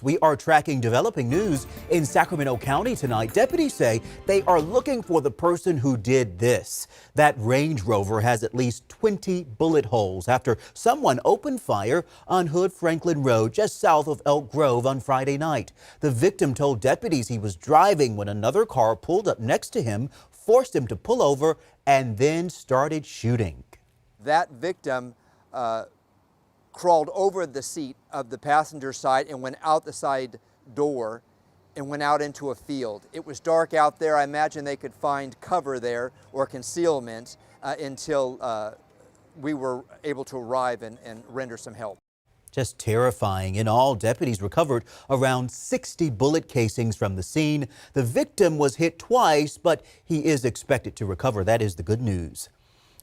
We are tracking developing news in Sacramento County tonight. Deputies say they are looking for the person who did this. That Range Rover has at least 20 bullet holes after someone opened fire on Hood Franklin Road just south of Elk Grove on Friday night. The victim told deputies he was driving when another car pulled up next to him, forced him to pull over, and then started shooting. That victim crawled over the seat of the passenger side and went out the side door and went out into a field. It was dark out there. I imagine they could find cover there or concealment until we were able to arrive and render some help. Just terrifying. In all, deputies recovered around 60 bullet casings from the scene. The victim was hit twice, but he is expected to recover. That is the good news.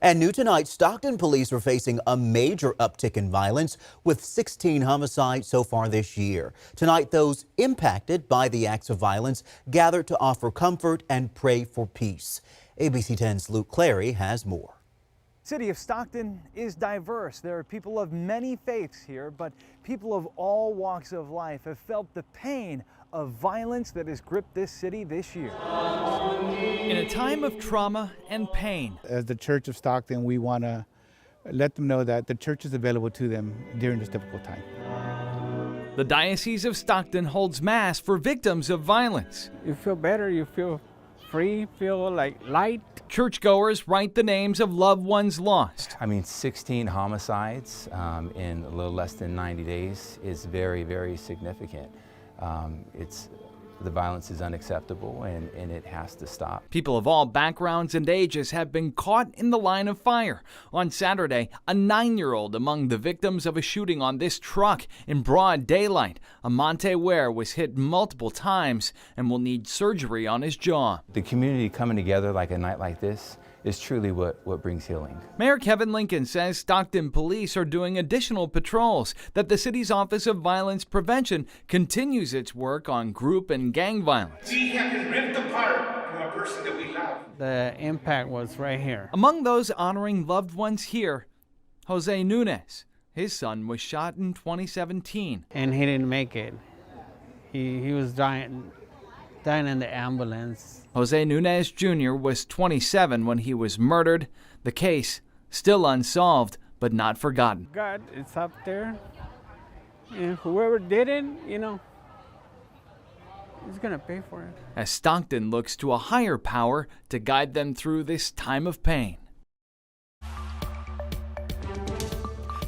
And new tonight, Stockton police are facing a major uptick in violence with 16 homicides so far this year. Tonight, those impacted by the acts of violence gathered to offer comfort and pray for peace. ABC 10's Luke Clary has more. City of Stockton is diverse. There are people of many faiths here, but people of all walks of life have felt the pain of violence that has gripped this city this year. In a time of trauma and pain. As the Church of Stockton, we want to let them know that the church is available to them during this difficult time. The Diocese of Stockton holds Mass for victims of violence. You feel better, you feel free, feel like light. Churchgoers write the names of loved ones lost. 16 homicides in a little less than 90 days is very, very significant. The violence is unacceptable and it has to stop. People of all backgrounds and ages have been caught in the line of fire. On Saturday, a 9-year-old among the victims of a shooting on this truck in broad daylight. Amante Ware was hit multiple times and will need surgery on his jaw. The community coming together like a night like this is truly what brings healing. Mayor Kevin Lincoln says Stockton police are doing additional patrols, that the city's Office of Violence Prevention continues its work on group and gang violence. We have been ripped apart from a person that we love. The impact was right here. Among those honoring loved ones here, Jose Nunez. His son was shot in 2017. And he didn't make it. He was dying in the ambulance. Jose Nunez Jr. was 27 when he was murdered. The case still unsolved, but not forgotten. God, it's up there. And whoever did it, he's going to pay for it. As Stockton looks to a higher power to guide them through this time of pain.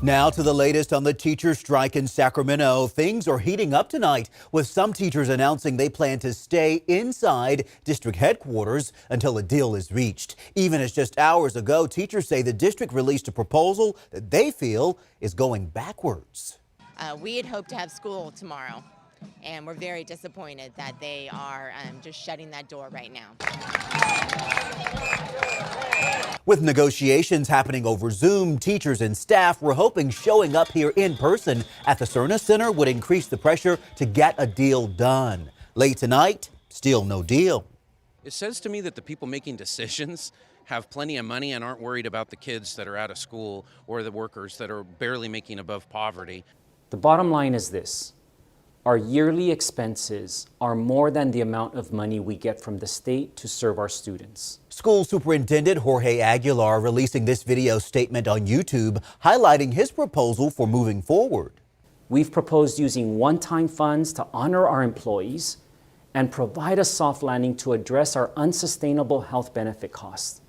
Now to the latest on the teacher strike in Sacramento. Things are heating up tonight, with some teachers announcing they plan to stay inside district headquarters until a deal is reached. Even as just hours ago, teachers say the district released a proposal that they feel is going backwards. We had hoped to have school tomorrow, and we're very disappointed that they are just shutting that door right now. With negotiations happening over Zoom, teachers and staff were hoping showing up here in person at the Cerna Center would increase the pressure to get a deal done. Late tonight, still no deal. It says to me that the people making decisions have plenty of money and aren't worried about the kids that are out of school or the workers that are barely making above poverty. The bottom line is this. Our yearly expenses are more than the amount of money we get from the state to serve our students. School Superintendent Jorge Aguilar releasing this video statement on YouTube, highlighting his proposal for moving forward. We've proposed using one-time funds to honor our employees and provide a soft landing to address our unsustainable health benefit costs.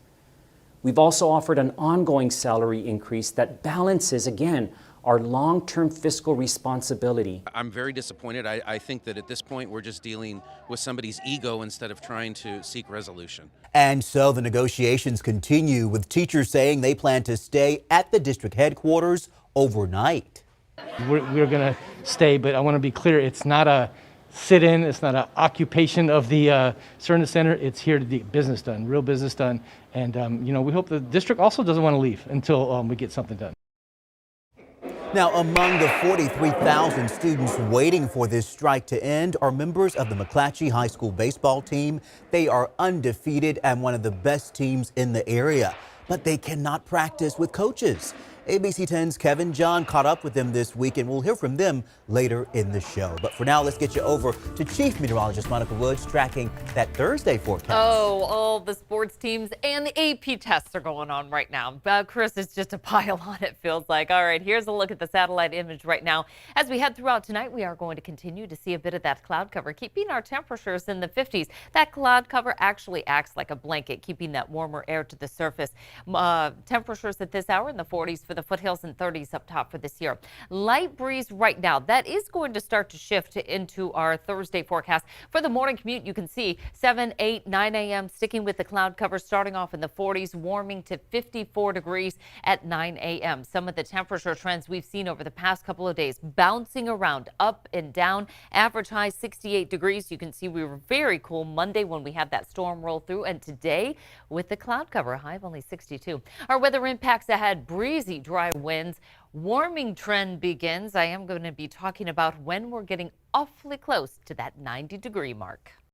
We've also offered an ongoing salary increase that balances, again, our long-term fiscal responsibility. I'm very disappointed. I think that at this point we're just dealing with somebody's ego instead of trying to seek resolution. And so the negotiations continue, with teachers saying they plan to stay at the district headquarters overnight. We're going to stay, but I want to be clear, it's not a sit-in, it's not an occupation of the Cerna Center. It's here to get business done, real business done. And we hope the district also doesn't want to leave until we get something done. Now, among the 43,000 students waiting for this strike to end are members of the McClatchy High School baseball team. They are undefeated and one of the best teams in the area, but they cannot practice with coaches. ABC 10's Kevin John caught up with them this week, and we'll hear from them later in the show. But for now, let's get you over to Chief Meteorologist Monica Woods tracking that Thursday forecast. Oh, all the sports teams and the AP tests are going on right now. Chris, it's just a pile on, it feels like. All right, here's a look at the satellite image right now. As we head throughout tonight, we are going to continue to see a bit of that cloud cover, keeping our temperatures in the 50s. That cloud cover actually acts like a blanket, keeping that warmer air to the surface. Temperatures at this hour in the 40s for the foothills and 30s up top for this year. Light breeze right now. That is going to start to shift into our Thursday forecast. For the morning commute, you can see 7, 8, 9 a.m. sticking with the cloud cover, starting off in the 40s, warming to 54 degrees at 9 a.m. Some of the temperature trends we've seen over the past couple of days, bouncing around up and down. Average high 68 degrees. You can see we were very cool Monday when we had that storm roll through, and today with the cloud cover, a high of only 62. Our weather impacts ahead: breezy, dry winds. Warming trend begins. I am going to be talking about when we're getting awfully close to that 90-degree mark.